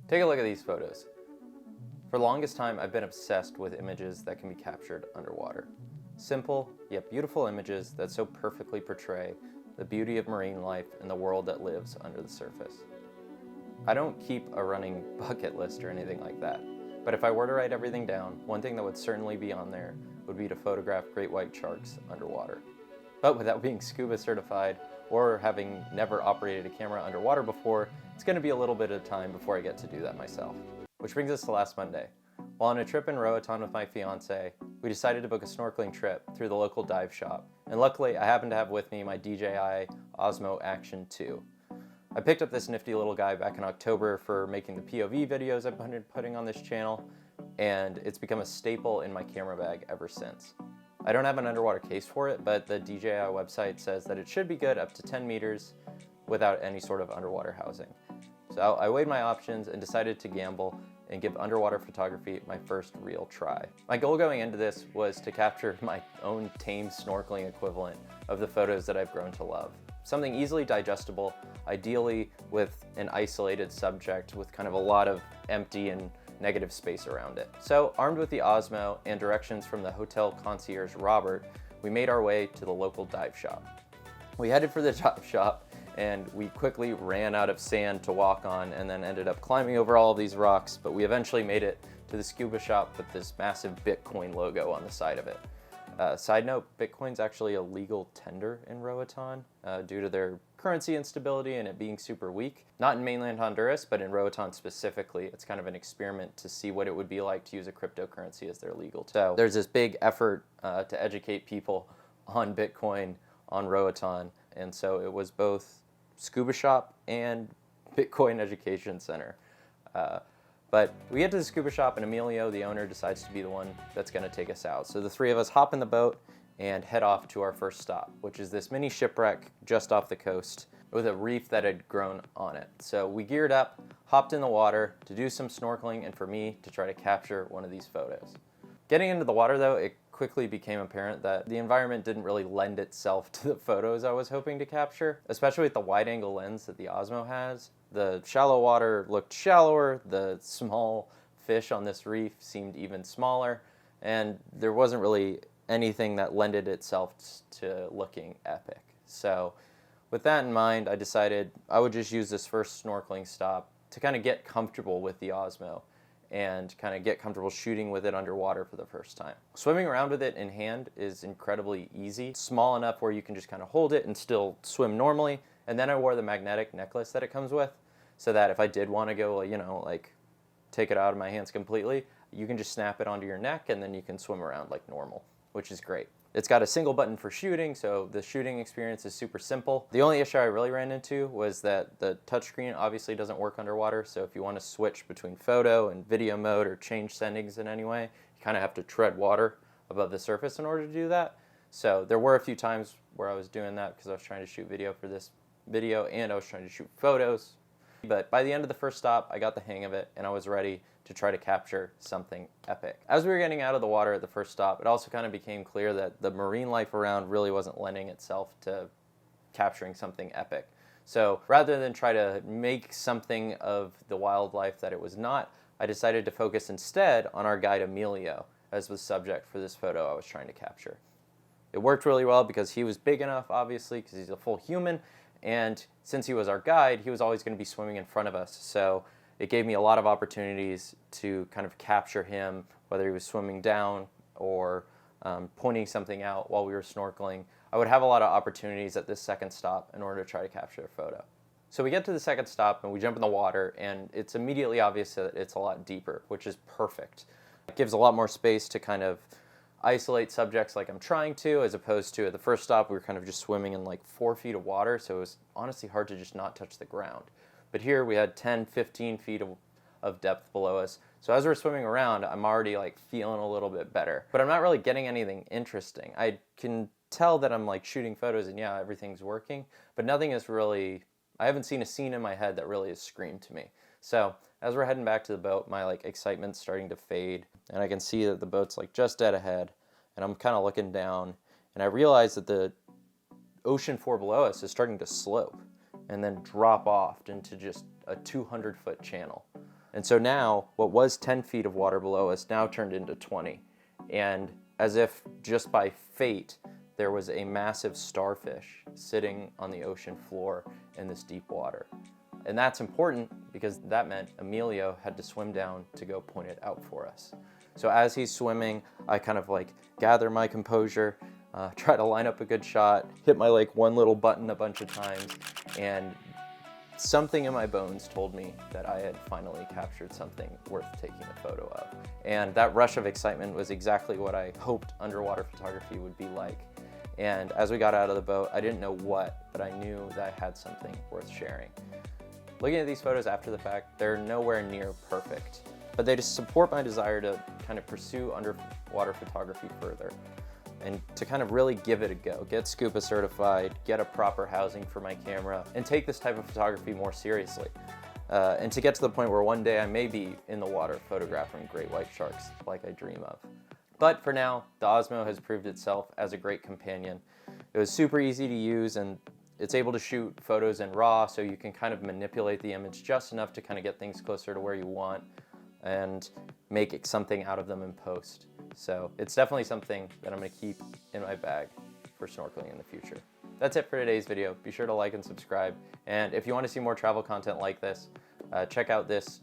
Take a look at these photos. For the longest time, I've been obsessed with images that can be captured underwater. Simple, yet beautiful images that so perfectly portray the beauty of marine life and the world that lives under the surface. I don't keep a running bucket list or anything like that, but if I were to write everything down, one thing that would certainly be on there would be to photograph great white sharks underwater. But without being scuba certified or having never operated a camera underwater before, it's going to be a little bit of time before I get to do that myself. Which brings us to last Monday. While on a trip in Roatan with my fiance, we decided to book a snorkeling trip through the local dive shop. And luckily, I happened to have with me my DJI Osmo Action 2. I picked up this nifty little guy back in October for making the POV videos I've been putting on this channel, and it's become a staple in my camera bag ever since. I don't have an underwater case for it, but the DJI website says that it should be good up to 10 meters without any sort of underwater housing. So I weighed my options and decided to gamble and give underwater photography my first real try. My goal going into this was to capture my own tame snorkeling equivalent of the photos that I've grown to love. Something easily digestible, ideally with an isolated subject with kind of a lot of empty and negative space around it. So armed with the Osmo and directions from the hotel concierge Robert, we made our way to the local dive shop. We headed for the dive shop and we quickly ran out of sand to walk on and then ended up climbing over all of these rocks, but we eventually made it to the scuba shop with this massive Bitcoin logo on the side of it. Side note, Bitcoin's actually a legal tender in Roatan due to their currency instability and it being super weak. Not in mainland Honduras, but in Roatan specifically. It's kind of an experiment to see what it would be like to use a cryptocurrency as their legal. So there's this big effort to educate people on Bitcoin on Roatan, and so it was both scuba shop and Bitcoin education center. But we get to the scuba shop and Emilio, the owner, decides to be the one that's going to take us out. So the three of us hop in the boat and head off to our first stop, which is this mini shipwreck just off the coast with a reef that had grown on it. So we geared up, hopped in the water to do some snorkeling and for me to try to capture one of these photos. Getting into the water though, it quickly became apparent that the environment didn't really lend itself to the photos I was hoping to capture, especially with the wide angle lens that the Osmo has. The shallow water looked shallower, the small fish on this reef seemed even smaller, and there wasn't really anything that lended itself to looking epic. So with that in mind, I decided I would just use this first snorkeling stop to kind of get comfortable with the Osmo and kind of get comfortable shooting with it underwater for the first time. Swimming around with it in hand is incredibly easy. It's small enough where you can just kind of hold it and still swim normally. And then I wore the magnetic necklace that it comes with so that if I did want to go, like take it out of my hands completely, you can just snap it onto your neck and then you can swim around like normal, which is great. It's got a single button for shooting, so the shooting experience is super simple. The only issue I really ran into was that the touchscreen obviously doesn't work underwater, so if you want to switch between photo and video mode or change settings in any way, you kind of have to tread water above the surface in order to do that. So there were a few times where I was doing that because I was trying to shoot video for this video and I was trying to shoot photos. But by the end of the first stop, I got the hang of it and I was ready to try to capture something epic. As we were getting out of the water at the first stop, it also kind of became clear that the marine life around really wasn't lending itself to capturing something epic. So rather than try to make something of the wildlife that it was not, I decided to focus instead on our guide Emilio as the subject for this photo I was trying to capture. It worked really well because he was big enough, obviously, because he's a full human, and since he was our guide, he was always going to be swimming in front of us. So it gave me a lot of opportunities to kind of capture him, whether he was swimming down or pointing something out while we were snorkeling. I would have a lot of opportunities at this second stop in order to try to capture a photo. So we get to the second stop and we jump in the water and it's immediately obvious that it's a lot deeper, which is perfect. It gives a lot more space to kind of isolate subjects like I'm trying to, as opposed to at the first stop we were kind of just swimming in like 4 feet of water, so it was honestly hard to just not touch the ground. But here we had 10, 15 feet of depth below us. So as we're swimming around, I'm already like feeling a little bit better. But I'm not really getting anything interesting. I can tell that I'm like shooting photos and yeah, everything's working, but nothing is really, I haven't seen a scene in my head that really has screamed to me. So as we're heading back to the boat, my like excitement's starting to fade and I can see that the boat's like just dead ahead and I'm kind of looking down and I realize that the ocean floor below us is starting to slope and then drop off into just a 200-foot channel. And so now, what was 10 feet of water below us now turned into 20. And as if just by fate, there was a massive starfish sitting on the ocean floor in this deep water. And that's important because that meant Emilio had to swim down to go point it out for us. So as he's swimming, I kind of like gather my composure, try to line up a good shot, hit my like one little button a bunch of times, and something in my bones told me that I had finally captured something worth taking a photo of. And that rush of excitement was exactly what I hoped underwater photography would be like. And as we got out of the boat, I didn't know what, but I knew that I had something worth sharing. Looking at these photos after the fact, they're nowhere near perfect, but they just support my desire to kind of pursue underwater photography further and to kind of really give it a go, get scuba certified, get a proper housing for my camera, and take this type of photography more seriously. And to get to the point where one day I may be in the water photographing great white sharks like I dream of. But for now, the Osmo has proved itself as a great companion. It was super easy to use, and it's able to shoot photos in RAW, so you can kind of manipulate the image just enough to kind of get things closer to where you want and make something out of them in post. So it's definitely something that I'm gonna keep in my bag for snorkeling in the future. That's it for today's video. Be sure to like and subscribe. And if you want to see more travel content like this, check out this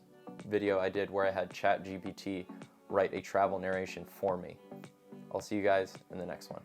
video I did where I had ChatGPT write a travel narration for me. I'll see you guys in the next one.